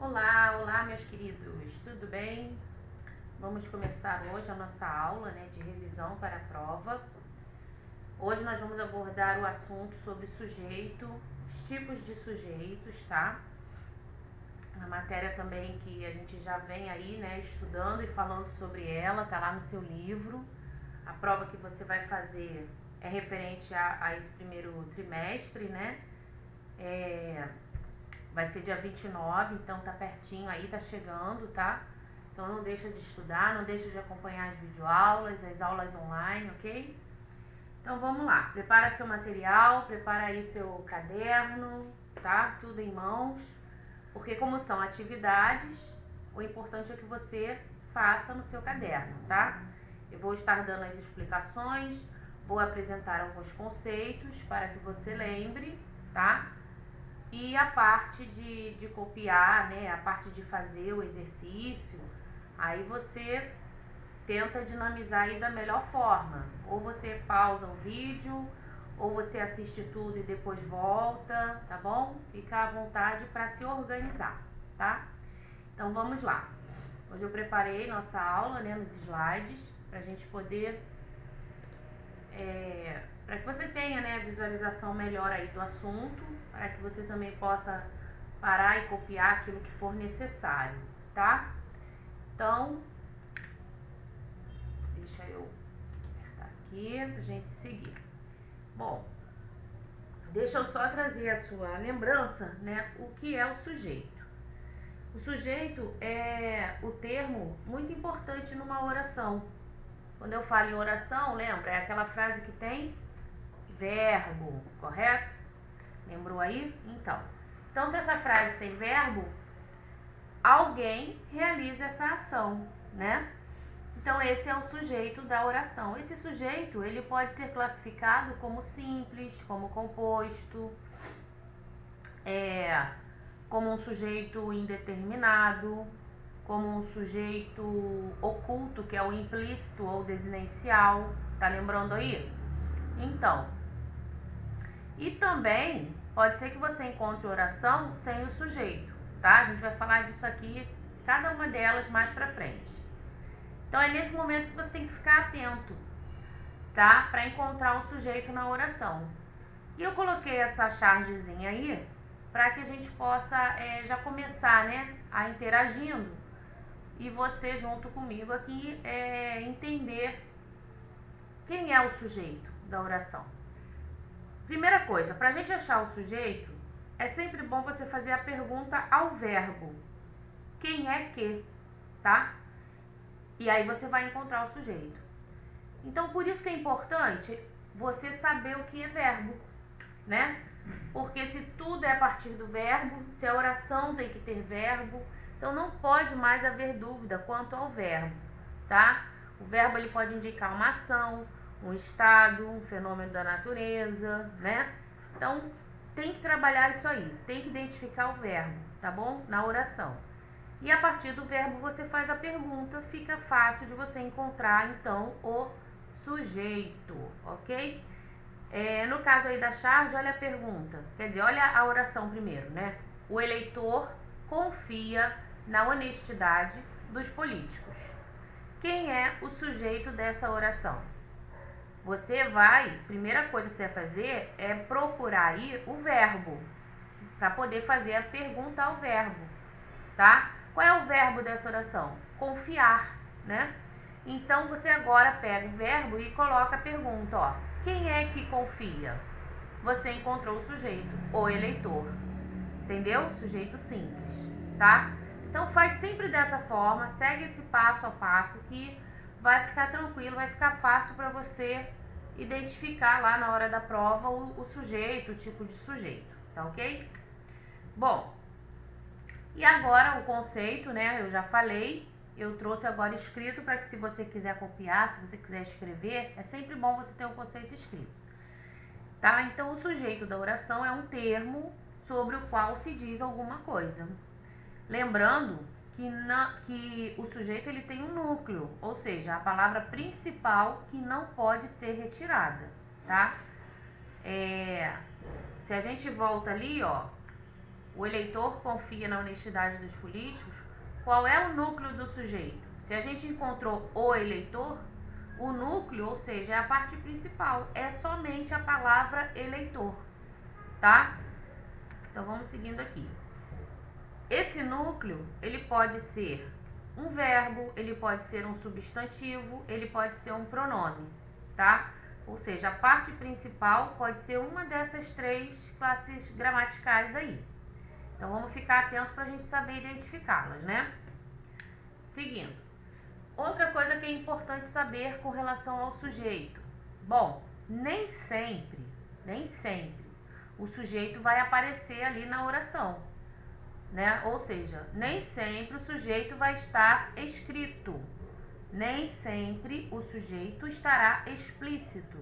Olá, olá meus queridos, tudo bem? Vamos começar hoje a nossa aula, de revisão para a prova. Hoje nós vamos abordar o assunto sobre sujeito, os tipos de sujeitos, tá? Uma matéria também que a gente já vem aí, estudando e falando sobre ela, tá lá no seu livro. A prova que você vai fazer é referente a esse primeiro trimestre, Vai ser dia 29, então tá pertinho aí, tá chegando, tá? Então não deixa de estudar, não deixa de acompanhar as videoaulas, as aulas online, ok? Então vamos lá, prepara seu material, prepara aí seu caderno, tá? Tudo em mãos, porque como são atividades, o importante é que você faça no seu caderno, tá? Eu vou estar dando as explicações, vou apresentar alguns conceitos para que você lembre, tá? E a parte de copiar, a parte de fazer o exercício, aí você tenta dinamizar aí da melhor forma. Ou você pausa o vídeo, ou você assiste tudo e depois volta, tá bom? Fica à vontade para se organizar, tá? Então vamos lá. Hoje eu preparei nossa aula, nos slides, para a gente poder... para que você tenha a visualização melhor aí do assunto, para que você também possa parar e copiar aquilo que for necessário, tá? Então, deixa eu apertar aqui pra gente seguir. Bom, deixa eu só trazer a sua lembrança, o que é o sujeito. O sujeito é o termo muito importante numa oração. Quando eu falo em oração, lembra? É aquela frase que tem verbo, correto? Lembrou aí? Então, se essa frase tem verbo, alguém realiza essa ação, Então, esse é o sujeito da oração. Esse sujeito, ele pode ser classificado como simples, como composto, como um sujeito indeterminado, como um sujeito oculto, que é o implícito ou desinencial. Tá lembrando aí? Então, e também pode ser que você encontre oração sem o sujeito, tá? A gente vai falar disso aqui, cada uma delas mais pra frente. Então é nesse momento que você tem que ficar atento, tá? Pra encontrar o sujeito na oração. E eu coloquei essa chargezinha aí pra que a gente possa já começar, a interagindo. E você junto comigo aqui entender quem é o sujeito da oração. Primeira coisa, para a gente achar o sujeito, é sempre bom você fazer a pergunta ao verbo. Quem é que, tá? E aí você vai encontrar o sujeito. Então, por isso que é importante você saber o que é verbo, Porque se tudo é a partir do verbo, se a oração tem que ter verbo, então não pode mais haver dúvida quanto ao verbo, tá? O verbo ele pode indicar uma ação, um estado, um fenômeno da natureza, Então, tem que trabalhar isso aí, tem que identificar o verbo, tá bom? Na oração. E a partir do verbo você faz a pergunta, fica fácil de você encontrar, então, o sujeito, ok? No caso aí da charge, olha a pergunta, quer dizer, olha a oração primeiro, O eleitor confia na honestidade dos políticos. Quem é o sujeito dessa oração? Você vai, primeira coisa que você vai fazer é procurar aí o verbo, para poder fazer a pergunta ao verbo, tá? Qual é o verbo dessa oração? Confiar, Então, você agora pega o verbo e coloca a pergunta, ó. Quem é que confia? Você encontrou o sujeito, o eleitor. Entendeu? Sujeito simples, tá? Então, faz sempre dessa forma, segue esse passo a passo que vai ficar tranquilo, vai ficar fácil para você identificar lá na hora da prova o sujeito, o tipo de sujeito, tá ok? Bom, e agora o conceito, eu já falei, eu trouxe agora escrito para que se você quiser copiar, se você quiser escrever, é sempre bom você ter o conceito escrito, tá? Então, o sujeito da oração é um termo sobre o qual se diz alguma coisa. Lembrando que o sujeito ele tem um núcleo, ou seja, a palavra principal que não pode ser retirada, tá? Se a gente volta ali, ó, o eleitor confia na honestidade dos políticos, qual é o núcleo do sujeito? Se a gente encontrou o eleitor, o núcleo, ou seja, é a parte principal, é somente a palavra eleitor, tá? Então vamos seguindo aqui. Esse núcleo, ele pode ser um verbo, ele pode ser um substantivo, ele pode ser um pronome, tá? Ou seja, a parte principal pode ser uma dessas três classes gramaticais aí. Então vamos ficar atento para a gente saber identificá-las, né? Seguindo. Outra coisa que é importante saber com relação ao sujeito. Bom, nem sempre o sujeito vai aparecer ali na oração, né? Ou seja, nem sempre o sujeito vai estar escrito. Nem sempre o sujeito estará explícito,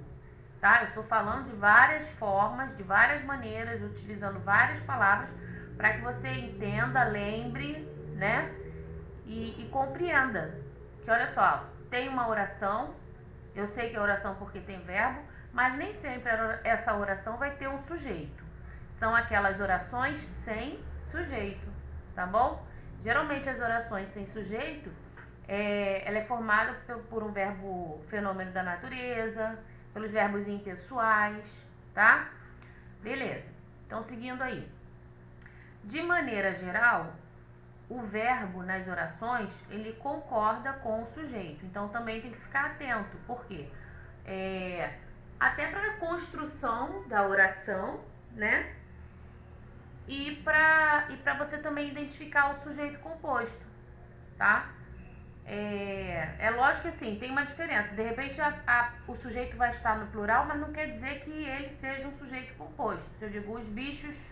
tá? Eu estou falando de várias formas, de várias maneiras, utilizando várias palavras para que você entenda, lembre, né? E compreenda que, olha só, tem uma oração, eu sei que é oração porque tem verbo, mas nem sempre essa oração vai ter um sujeito. São aquelas orações sem sujeito, tá bom? Geralmente as orações sem sujeito, ela é formada por um verbo fenômeno da natureza, pelos verbos impessoais, tá? Beleza. Então, seguindo aí. De maneira geral, o verbo nas orações, ele concorda com o sujeito. Então, também tem que ficar atento. Por quê? Até para a construção da oração, né? E para você também identificar o sujeito composto, tá? É lógico que assim, tem uma diferença. De repente o sujeito vai estar no plural, mas não quer dizer que ele seja um sujeito composto. Se eu digo os bichos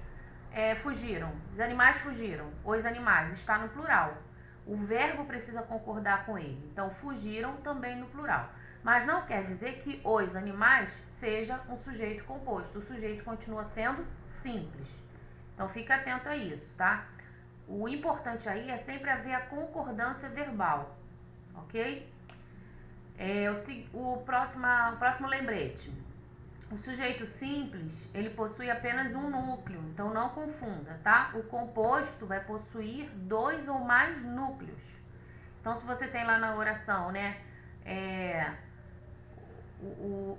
fugiram, os animais fugiram, os animais, está no plural. O verbo precisa concordar com ele. Então, fugiram também no plural. Mas não quer dizer que os animais seja um sujeito composto. O sujeito continua sendo simples. Então, fica atento a isso, tá? O importante aí é sempre haver a concordância verbal, ok? O próximo lembrete. O sujeito simples, ele possui apenas um núcleo, então não confunda, tá? O composto vai possuir 2 ou mais núcleos. Então, se você tem lá na oração, né,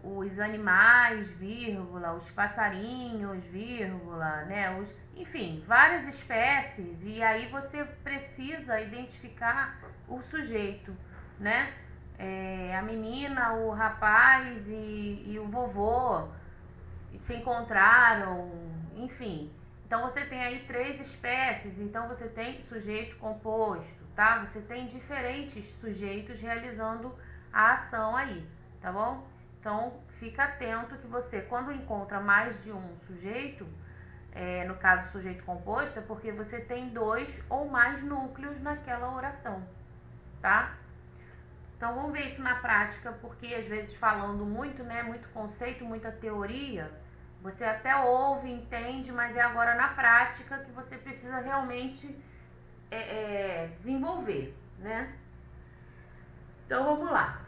os animais, vírgula, os passarinhos, vírgula, né, enfim, várias espécies, e aí você precisa identificar o sujeito, né? A menina, o rapaz e o vovô se encontraram, enfim. Então você tem aí 3 espécies, então você tem sujeito composto, tá? Você tem diferentes sujeitos realizando a ação aí, tá bom? Então fica atento que você, quando encontra mais de um sujeito, no caso sujeito composto, é porque você tem 2 ou mais núcleos naquela oração, tá? Então vamos ver isso na prática, porque às vezes falando muito, né, muito conceito, muita teoria, você até ouve, entende, mas é agora na prática que você precisa realmente desenvolver, né? Então vamos lá.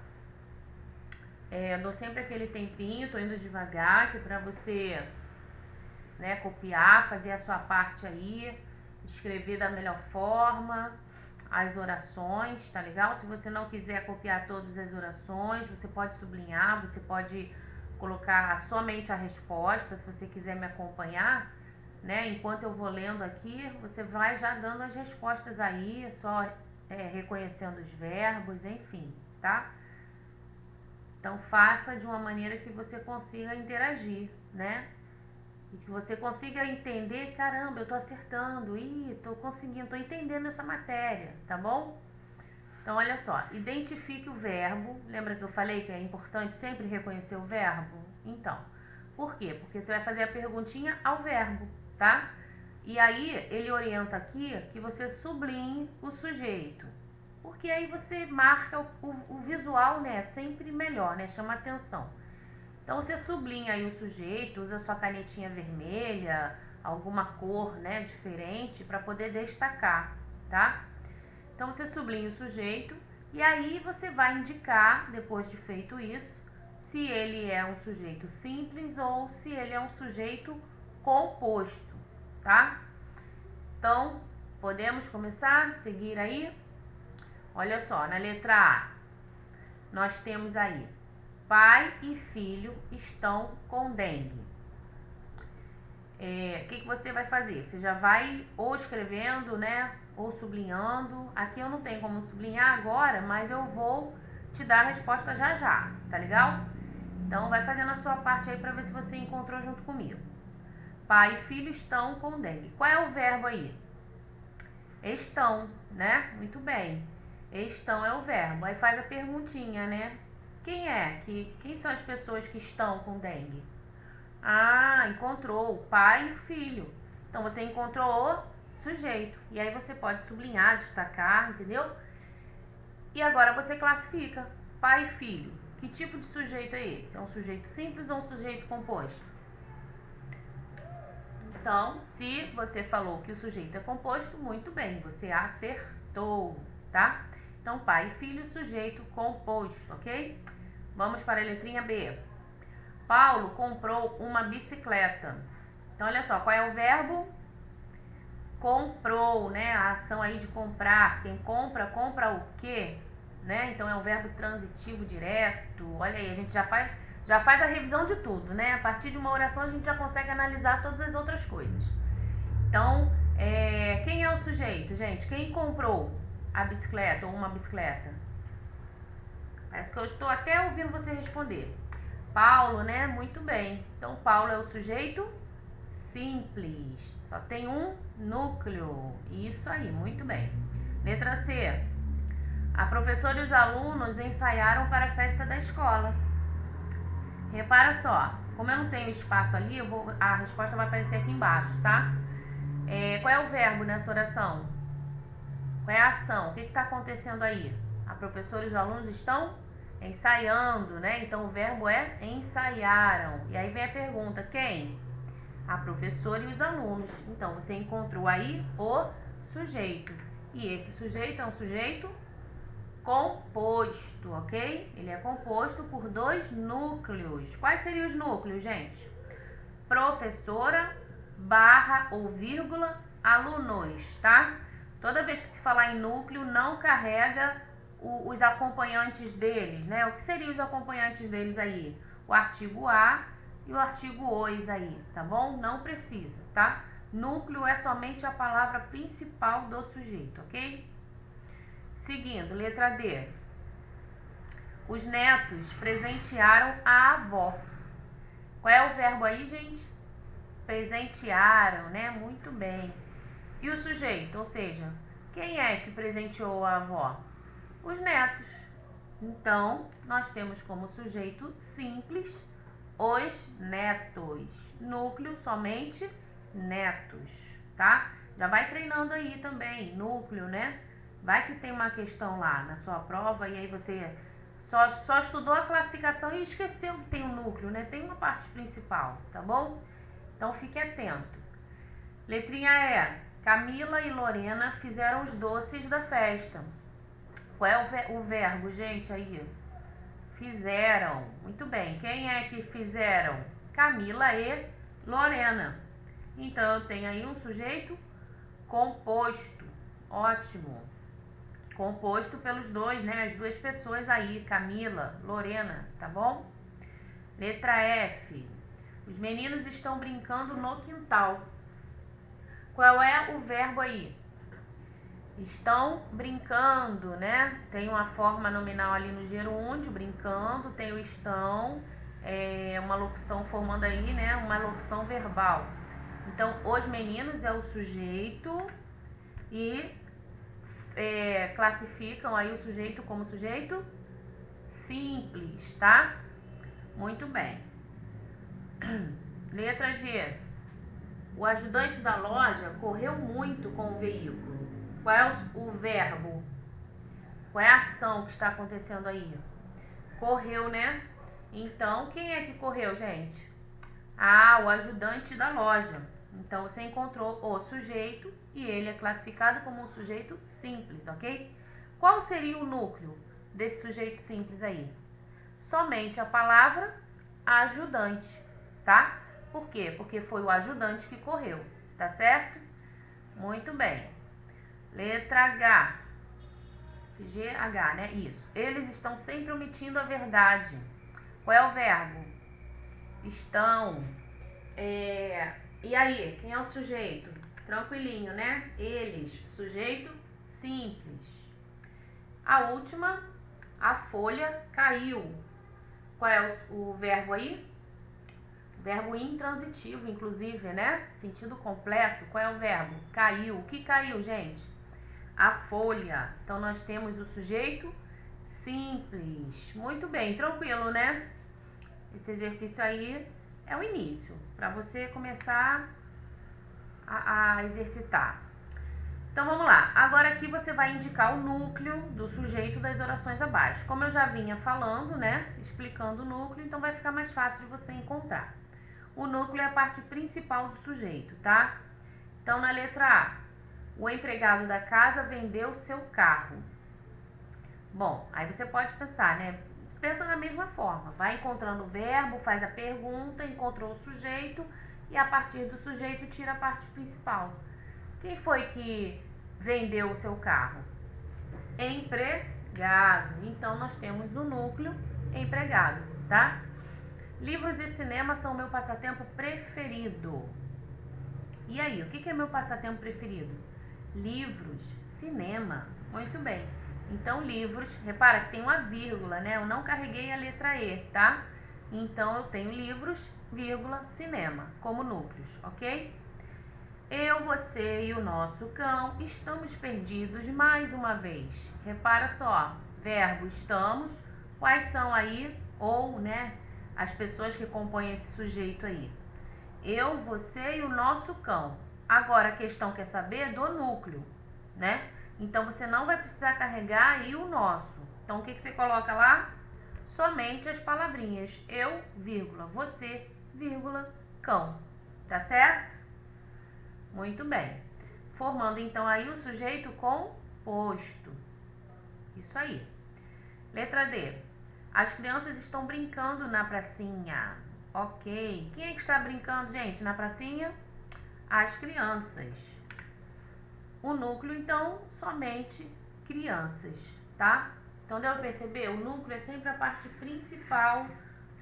Dou sempre aquele tempinho, tô indo devagar, que é pra você, né, copiar, fazer a sua parte aí, escrever da melhor forma as orações, tá legal? Se você não quiser copiar todas as orações, você pode sublinhar, você pode colocar somente a resposta, se você quiser me acompanhar, né? Enquanto eu vou lendo aqui, você vai já dando as respostas aí, só reconhecendo os verbos, enfim, tá? Então faça de uma maneira que você consiga interagir, né? E que você consiga entender, caramba, eu tô acertando, tô conseguindo, tô entendendo essa matéria, tá bom? Então, olha só, identifique o verbo. Lembra que eu falei que é importante sempre reconhecer o verbo? Então, por quê? Porque você vai fazer a perguntinha ao verbo, tá? E aí, ele orienta aqui que você sublinhe o sujeito. Porque aí você marca o visual, né? Sempre melhor, né? Chama atenção. Então, você sublinha aí o sujeito, usa sua canetinha vermelha, alguma cor, né, diferente, para poder destacar, tá? Então, você sublinha o sujeito e aí você vai indicar, depois de feito isso, se ele é um sujeito simples ou se ele é um sujeito composto, tá? Então, podemos começar, seguir aí? Olha só, na letra A, nós temos aí, pai e filho estão com dengue. O que você vai fazer? Você já vai ou escrevendo, né, ou sublinhando. Aqui eu não tenho como sublinhar agora, mas eu vou te dar a resposta já já, tá legal? Então vai fazendo a sua parte aí para ver se você encontrou junto comigo. Pai e filho estão com dengue. Qual é o verbo aí? Estão, né? Muito bem. Estão é o verbo. Aí faz a perguntinha, né? Quem são as pessoas que estão com dengue? Ah, encontrou o pai e o filho. Então você encontrou o sujeito. E aí você pode sublinhar, destacar, entendeu? E agora você classifica pai e filho. Que tipo de sujeito é esse? É um sujeito simples ou um sujeito composto? Então, se você falou que o sujeito é composto, muito bem, você acertou, tá? Então, pai e filho, sujeito composto, ok? Vamos para a letrinha B. Paulo comprou uma bicicleta. Então, olha só, qual é o verbo? Comprou, né? A ação aí de comprar. Quem compra, compra o quê? Né? Então, é um verbo transitivo direto. Olha aí, a gente já faz a revisão de tudo, né? A partir de uma oração, a gente já consegue analisar todas as outras coisas. Então, quem é o sujeito, gente? Quem comprou a bicicleta ou uma bicicleta? Parece que eu estou até ouvindo você responder. Paulo, né? Muito bem. Então, Paulo é o sujeito simples. Só tem um núcleo. Isso aí, muito bem. Letra C. A professora e os alunos ensaiaram para a festa da escola. Repara só, como eu não tenho espaço ali, a resposta vai aparecer aqui embaixo, tá? Qual é o verbo nessa oração? Qual é a ação? O que está acontecendo aí? A professora e os alunos estão ensaiando, né? Então, o verbo é ensaiaram. E aí vem a pergunta, quem? A professora e os alunos. Então, você encontrou aí o sujeito. E esse sujeito é um sujeito composto, ok? Ele é composto por dois núcleos. Quais seriam os núcleos, gente? Professora, barra ou vírgula, alunos, tá? Toda vez que se falar em núcleo, não carrega os acompanhantes deles, né? O que seriam os acompanhantes deles aí? O artigo a e o artigo os aí, tá bom? Não precisa, tá? Núcleo é somente a palavra principal do sujeito, ok? Seguindo, letra D. Os netos presentearam a avó. Qual é o verbo aí, gente? Presentearam, né? Muito bem. E o sujeito, ou seja, quem é que presenteou a avó? Os netos. Então, nós temos como sujeito simples os netos. Núcleo, somente netos, tá? Já vai treinando aí também, núcleo, né? Vai que tem uma questão lá na sua prova e aí você só estudou a classificação e esqueceu que tem um núcleo, né? Tem uma parte principal, tá bom? Então, fique atento. Letrinha E. Camila e Lorena fizeram os doces da festa. Qual é o verbo, gente, aí? Fizeram. Muito bem. Quem é que fizeram? Camila e Lorena. Então, eu tenho aí um sujeito composto. Ótimo. Composto pelos dois, né? As duas pessoas aí, Camila, Lorena, tá bom? Letra F. Os meninos estão brincando no quintal. Qual é o verbo aí? Estão brincando, né? Tem uma forma nominal ali no gerúndio, brincando, tem o estão, uma locução formando aí, né? Uma locução verbal. Então, os meninos é o sujeito e classificam aí o sujeito como sujeito simples, tá? Muito bem. Letra G. O ajudante da loja correu muito com o veículo. Qual é o verbo? Qual é a ação que está acontecendo aí? Correu, né? Então, quem é que correu, gente? Ah, o ajudante da loja. Então, você encontrou o sujeito e ele é classificado como um sujeito simples, ok? Qual seria o núcleo desse sujeito simples aí? Somente a palavra ajudante, tá? Por quê? Porque foi o ajudante que correu, tá certo? Muito bem. Letra H. GH, né? Isso. Eles estão sempre omitindo a verdade. Qual é o verbo? Estão. E aí, quem é o sujeito? Tranquilinho, né? Eles. Sujeito simples. A última, a folha caiu. Qual é o verbo aí? Verbo intransitivo, inclusive, né? Sentido completo. Qual é o verbo? Caiu. O que caiu, gente? A folha. Então, nós temos o sujeito simples. Muito bem, tranquilo, né? Esse exercício aí é o início, para você começar a exercitar. Então, vamos lá. Agora aqui você vai indicar o núcleo do sujeito das orações abaixo. Como eu já vinha falando, né? Explicando o núcleo, então vai ficar mais fácil de você encontrar. O núcleo é a parte principal do sujeito, tá? Então, na letra A, o empregado da casa vendeu seu carro. Bom, aí você pode pensar, né? Pensa da mesma forma. Vai encontrando o verbo, faz a pergunta, encontrou o sujeito e a partir do sujeito tira a parte principal. Quem foi que vendeu o seu carro? Empregado. Então, nós temos o núcleo empregado, tá? Livros e cinema são o meu passatempo preferido. E aí, o que é meu passatempo preferido? Livros, cinema. Muito bem. Então, livros, repara que tem uma vírgula, né? Eu não carreguei a letra E, tá? Então, eu tenho livros, vírgula, cinema, como núcleos, ok? Eu, você e o nosso cão estamos perdidos mais uma vez. Repara só, verbo estamos, quais são aí, ou, né, as pessoas que compõem esse sujeito aí? Eu, você e o nosso cão. Agora a questão quer saber do núcleo, né? Então você não vai precisar carregar aí o nosso. Então o que você coloca lá? Somente as palavrinhas eu, vírgula, você, vírgula, cão. Tá certo? Muito bem. Formando então aí o sujeito composto. Isso aí. Letra D. As crianças estão brincando na pracinha. Ok. Quem é que está brincando, gente, na pracinha? As crianças. O núcleo, então, somente crianças, tá? Então, deu para perceber? O núcleo é sempre a parte principal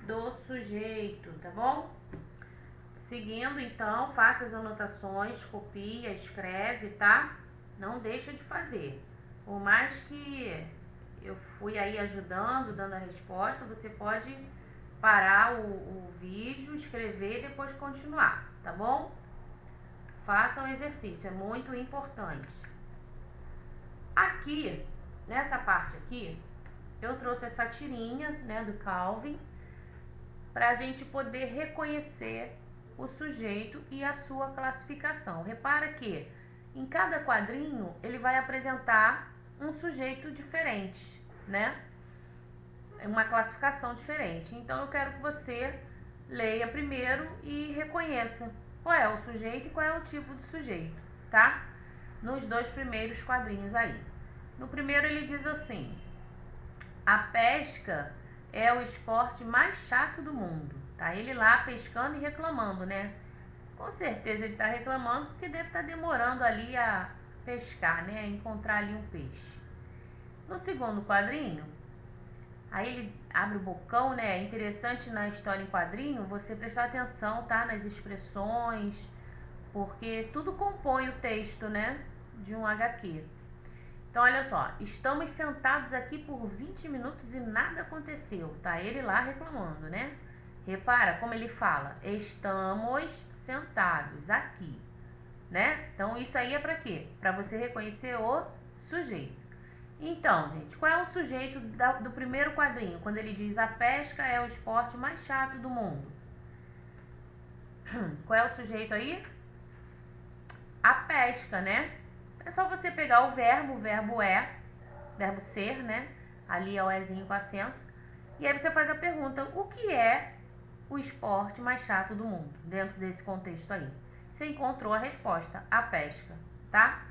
do sujeito, tá bom? Seguindo, então, faça as anotações, copia, escreve, tá? Não deixa de fazer. Por mais que eu fui aí ajudando, dando a resposta, você pode parar o vídeo, escrever e depois continuar, tá bom? Faça o exercício, é muito importante. Aqui, nessa parte aqui, eu trouxe essa tirinha, né, do Calvin, para a gente poder reconhecer o sujeito e a sua classificação. Repara que em cada quadrinho ele vai apresentar um sujeito diferente, né? Uma classificação diferente. Então eu quero que você leia primeiro e reconheça qual é o sujeito e qual é o tipo de sujeito, tá? Nos dois primeiros quadrinhos aí. No primeiro ele diz assim: a pesca é o esporte mais chato do mundo. Tá ele lá pescando e reclamando, né? Com certeza ele está reclamando porque deve estar demorando ali a pescar, né? A encontrar ali um peixe. No segundo quadrinho, aí ele abre o bocão, né? É interessante na história em quadrinho você prestar atenção, tá? Nas expressões, porque tudo compõe o texto, né? De um HQ. Então, olha só, estamos sentados aqui por 20 minutos e nada aconteceu. Tá ele lá reclamando, né? Repara como ele fala, estamos sentados aqui, né? Então, isso aí é para quê? Para você reconhecer o sujeito. Então, gente, qual é o sujeito do primeiro quadrinho? Quando ele diz a pesca é o esporte mais chato do mundo. Qual é o sujeito aí? A pesca, né? É só você pegar o verbo é, verbo ser, né? Ali é o ezinho com acento. E aí você faz a pergunta, o que é o esporte mais chato do mundo? Dentro desse contexto aí. Você encontrou a resposta, a pesca, tá?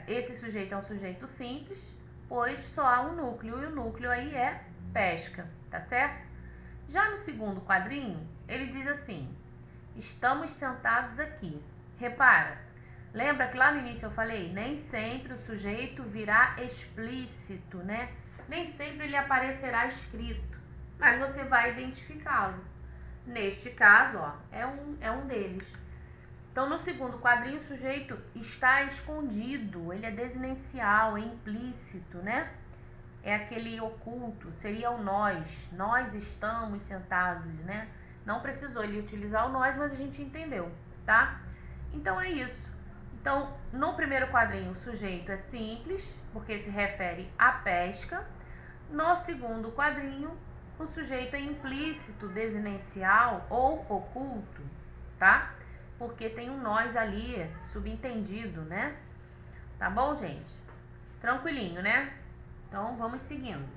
Esse sujeito é um sujeito simples, pois só há um núcleo, e o núcleo aí é pesca, tá certo? Já no segundo quadrinho, ele diz assim, estamos sentados aqui. Repara, Lembra que lá no início eu falei? Nem sempre o sujeito virá explícito, né? Nem sempre ele aparecerá escrito, mas você vai identificá-lo. Neste caso, ó, é um deles. Então, no segundo quadrinho, o sujeito está escondido, ele é desinencial, é implícito, né? É aquele oculto, seria o nós estamos sentados, né? Não precisou ele utilizar o nós, mas a gente entendeu, tá? Então é isso. Então, no primeiro quadrinho, o sujeito é simples, porque se refere à pesca. No segundo quadrinho, o sujeito é implícito, desinencial ou oculto, tá? Porque tem um nós ali, subentendido, né? Tá bom, gente? Tranquilinho, né? Então, vamos seguindo.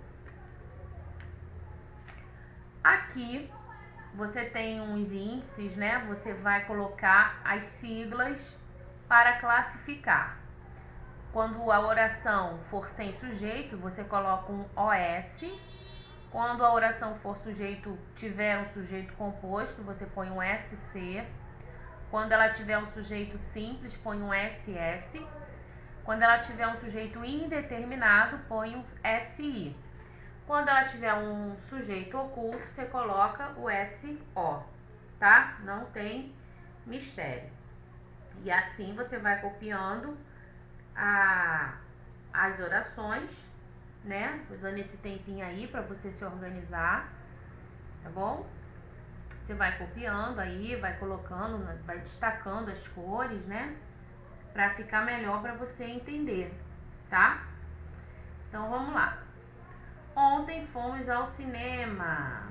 Aqui, você tem uns índices, né? Você vai colocar as siglas para classificar. Quando a oração for sem sujeito, você coloca um OS. Quando a oração for sujeito, tiver um sujeito composto, você põe um SC. Quando ela tiver um sujeito simples, põe um SS. Quando ela tiver um sujeito indeterminado, põe um SI. Quando ela tiver um sujeito oculto, você coloca o SO, tá? Não tem mistério. E assim você vai copiando as orações, né? Tô dando esse tempinho aí para você se organizar, tá bom? Você vai copiando aí, vai colocando, vai destacando as cores, né? Para ficar melhor para você entender, tá? Então vamos lá. Ontem fomos ao cinema.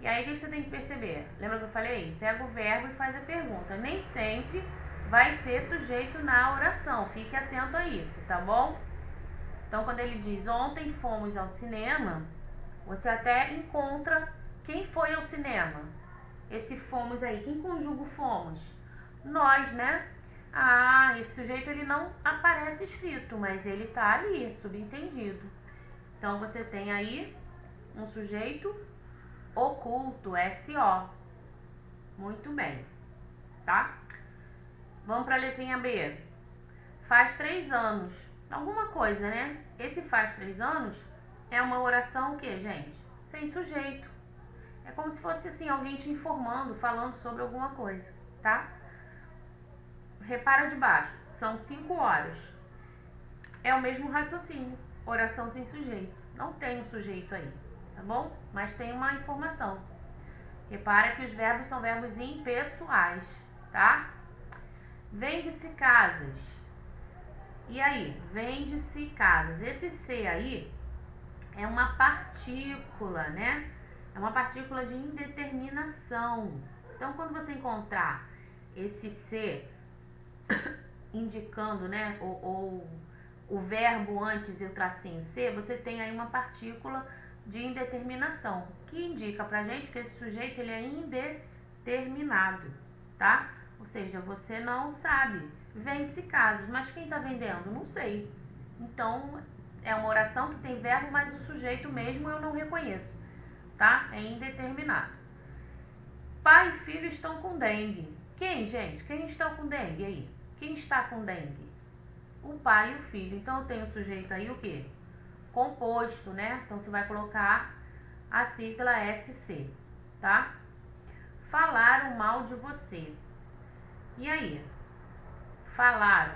E aí o que você tem que perceber? Lembra que eu falei? Pega o verbo e faz a pergunta. Nem sempre vai ter sujeito na oração. Fique atento a isso, tá bom? Então quando ele diz ontem fomos ao cinema, você até encontra quem foi ao cinema. Esse fomos aí, quem conjuga o fomos? Nós, né? Ah, esse sujeito ele não aparece escrito, mas ele tá ali, subentendido. Então você tem aí um sujeito oculto, SO. Muito bem, tá? Vamos para a letrinha B. Faz 3 anos. Alguma coisa, né? Esse faz 3 anos é uma oração o quê, gente? Sem sujeito. É como se fosse assim, alguém te informando, falando sobre alguma coisa, tá? Repara de baixo, são 5 horas. É o mesmo raciocínio, oração sem sujeito. Não tem um sujeito aí, tá bom? Mas tem uma informação. Repara que os verbos são verbos impessoais, tá? Vende-se casas. E aí, vende-se casas. Esse C aí é uma partícula, né? É uma partícula de indeterminação. Então, quando você encontrar esse C indicando, né, ou o verbo antes e o tracinho C, você tem aí uma partícula de indeterminação, que indica pra gente que esse sujeito ele é indeterminado, tá? Ou seja, você não sabe. Vende-se casas, mas quem tá vendendo? Não sei. Então, é uma oração que tem verbo, mas o sujeito mesmo eu não reconheço, tá? É indeterminado. Pai e filho estão com dengue. Quem, gente? Quem está com dengue aí? Quem está com dengue? O pai e o filho. Então, eu tenho o sujeito aí o quê? Composto, né? Então, você vai colocar a sigla SC, tá? Falaram mal de você. E aí? Falaram.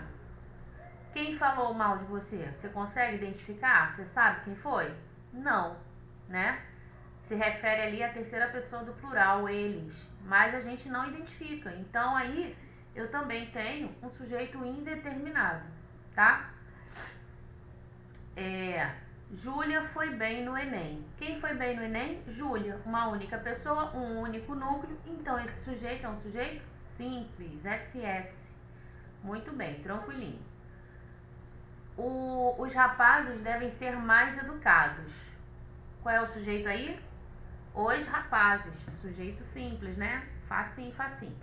Quem falou mal de você? Você consegue identificar? Você sabe quem foi? Não, né? Se refere ali à terceira pessoa do plural, eles. Mas a gente não identifica. Então, aí, eu também tenho um sujeito indeterminado, tá? Júlia foi bem no Enem. Quem foi bem no Enem? Júlia. Uma única pessoa, um único núcleo. Então, esse sujeito é um sujeito simples, SS. Muito bem, tranquilinho. Os rapazes devem ser mais educados. Qual é o sujeito aí? Os rapazes. Sujeito simples, né? Facinho, facinho.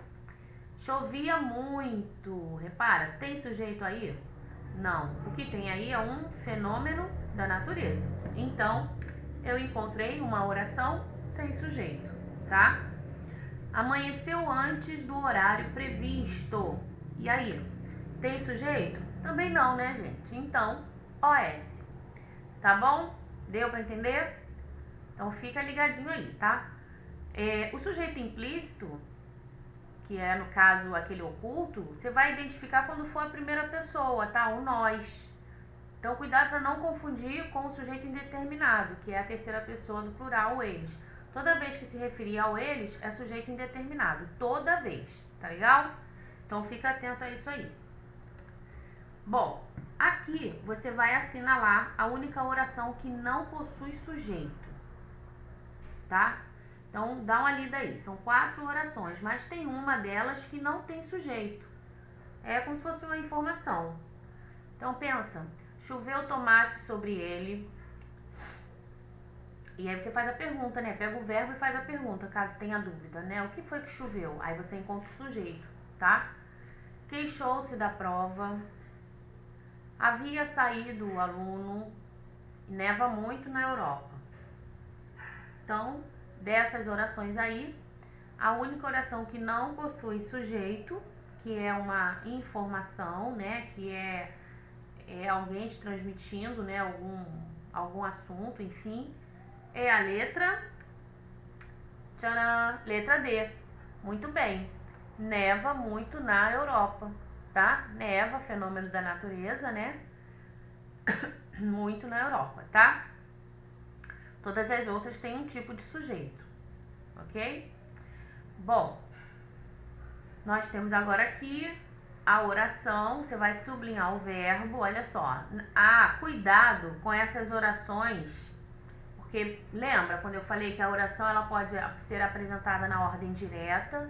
Chovia muito. Repara, tem sujeito aí? Não. O que tem aí é um fenômeno da natureza. Então, eu encontrei uma oração sem sujeito, tá? Amanheceu antes do horário previsto. E aí, tem sujeito? Também não, né, gente? Então, OS. Tá bom? Deu pra entender? Então, fica ligadinho aí, tá? O sujeito implícito, que é, no caso, aquele oculto, você vai identificar quando for a primeira pessoa, tá? O nós. Então, cuidado para não confundir com o sujeito indeterminado, que é a terceira pessoa do plural, o eles. Toda vez que se referir ao eles, é sujeito indeterminado. Toda vez, tá legal? Então, fica atento a isso aí. Bom, aqui você vai assinalar a única oração que não possui sujeito, tá? Então, dá uma lida aí. São 4 orações, mas tem uma delas que não tem sujeito. É como se fosse uma informação. Então, pensa, choveu tomate sobre ele. E aí você faz a pergunta, né? Pega o verbo e faz a pergunta, caso tenha dúvida, né? O que foi que choveu? Aí você encontra o sujeito, tá? Queixou-se da prova. Havia saído o aluno. Neva muito na Europa. Então, dessas orações aí, a única oração que não possui sujeito, que é uma informação, né? Que é alguém te transmitindo, né? Algum assunto, enfim, é a letra... Tcharam! Letra D. Muito bem. Neva muito na Europa, tá? Neva, fenômeno da natureza, né? Muito na Europa, tá? Todas as outras têm um tipo de sujeito, ok? Bom, nós temos agora aqui a oração, você vai sublinhar o verbo, olha só. Cuidado com essas orações, porque lembra quando eu falei que a oração ela pode ser apresentada na ordem direta?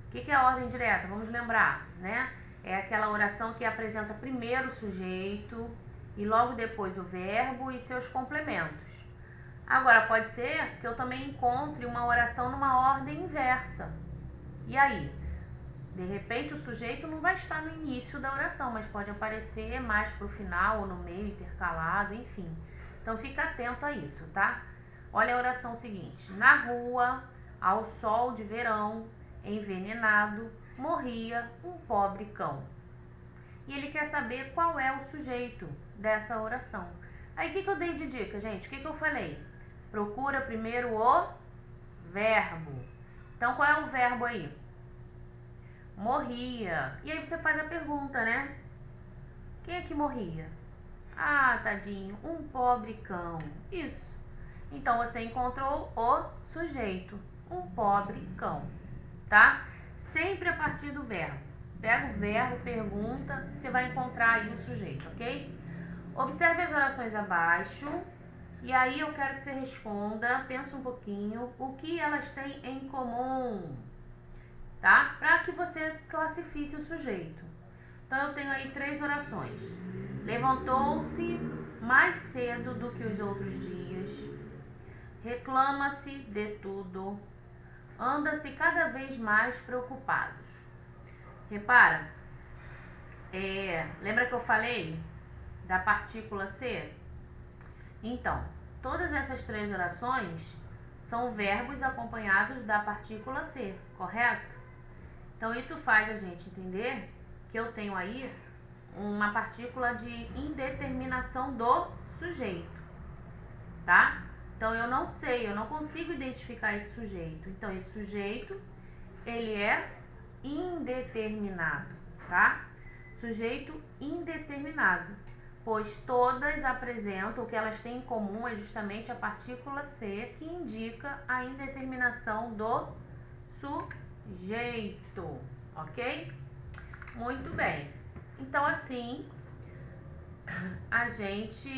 O que é a ordem direta? Vamos lembrar, né? É aquela oração que apresenta primeiro o sujeito e logo depois o verbo e seus complementos. Agora, pode ser que eu também encontre uma oração numa ordem inversa. E aí? De repente, o sujeito não vai estar no início da oração, mas pode aparecer mais pro final ou no meio, intercalado, enfim. Então, fica atento a isso, tá? Olha a oração seguinte. Na rua, ao sol de verão, envenenado, morria um pobre cão. E ele quer saber qual é o sujeito dessa oração. Aí, o que eu dei de dica, gente? O que eu falei? Procura primeiro o verbo. Então, qual é o verbo aí? Morria. E aí você faz a pergunta, né? Quem é que morria? Ah, tadinho, um pobre cão. Isso. Então, você encontrou o sujeito. Um pobre cão. Tá? Sempre a partir do verbo. Pega o verbo, pergunta, você vai encontrar aí o sujeito, ok? Observe as orações abaixo. E aí eu quero que você responda, pensa um pouquinho, o que elas têm em comum, tá? Para que você classifique o sujeito. Então eu tenho aí 3 orações. Levantou-se mais cedo do que os outros dias. Reclama-se de tudo. Anda-se cada vez mais preocupados. Repara, lembra que eu falei da partícula ser? Então, todas essas 3 orações são verbos acompanhados da partícula ser, correto? Então, isso faz a gente entender que eu tenho aí uma partícula de indeterminação do sujeito, tá? Então, eu não sei, eu não consigo identificar esse sujeito. Então, esse sujeito, ele é indeterminado, tá? Sujeito indeterminado, pois todas apresentam, o que elas têm em comum é justamente a partícula ser, que indica a indeterminação do sujeito, ok? Muito bem. Então, assim, a gente...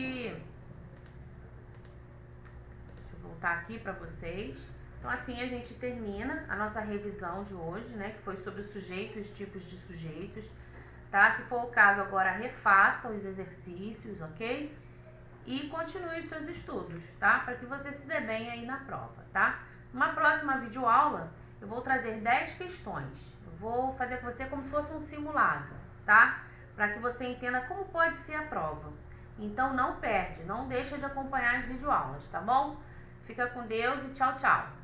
Deixa eu voltar aqui para vocês. Então, assim a gente termina a nossa revisão de hoje, né? Que foi sobre o sujeito e os tipos de sujeitos, tá? Se for o caso, agora refaça os exercícios, ok? E continue os seus estudos, tá? Para que você se dê bem aí na prova, tá? Numa próxima videoaula, eu vou trazer 10 questões. Eu vou fazer com você como se fosse um simulado, tá? Para que você entenda como pode ser a prova. Então, não perde, não deixa de acompanhar as videoaulas, tá bom? Fica com Deus e tchau, tchau!